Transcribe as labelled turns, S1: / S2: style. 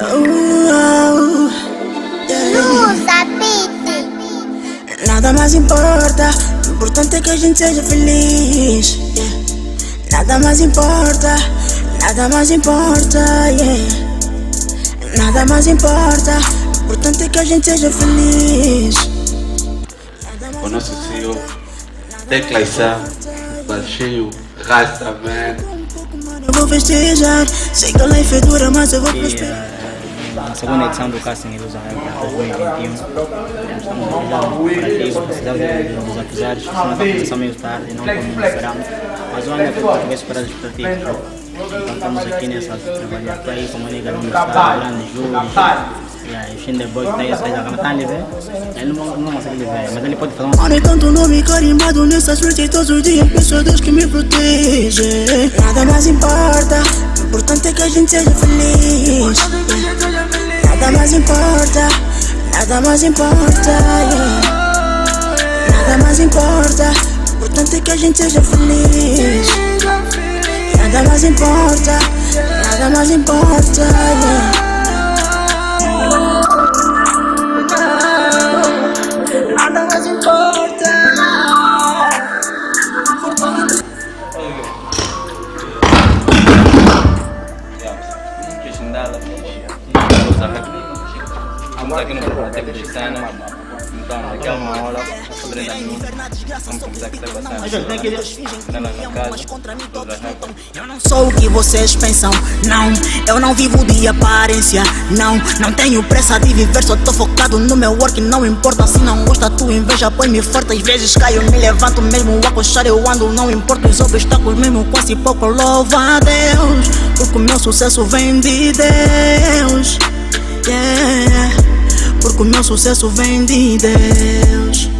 S1: Usa beat.
S2: Nada mais importa, o importante é que a gente seja feliz. Nada mais importa, nada mais importa, Nada mais importa, o importante é que a gente seja feliz.
S3: O nosso CEO, Tecla Issa, Baixeio, Rasta, man.
S2: Eu vou festejar, sei que a life é dura, mas eu vou prosperar.
S4: Na segunda edição do Casting Ilusão para 2021, estamos realizando precisamos dos acusados, são meio tarde, não como esperamos, mas o ano é que vai superar as expectativas. Então estamos aqui nessa trabalhar para aí, como a nega não está, grande júri, o Shinderboy que está aí, está ali, ele não consegue ver, mas ele pode fazer
S2: Mano, é tanto nome carimbado nessas noites todos os dias, peço a Deus que me protege. Nada mais importa, o importante é que a gente seja feliz. Nada mais importa, nada mais importa, Nada mais importa, o importante é que a gente seja feliz. Nada mais importa, nada mais importa, Nada mais importa.
S5: Estamos aqui no Biblioteca de Sana, então daqui a uma hora, sobre 30 minutos, vamos começar a gravação. Está na minha casa,
S2: Eu não sou o que vocês pensam, não. Eu não vivo de aparência, não tenho pressa de viver, só tô focado no meu work. Não importa se não gosta, tu inveja, põe-me forte. Às vezes caio, me levanto, mesmo a coxar eu ando. Não importa os obstáculos, mesmo quase pouco, louva a Deus, porque o meu sucesso vem de Deus, porque o meu sucesso vem de Deus,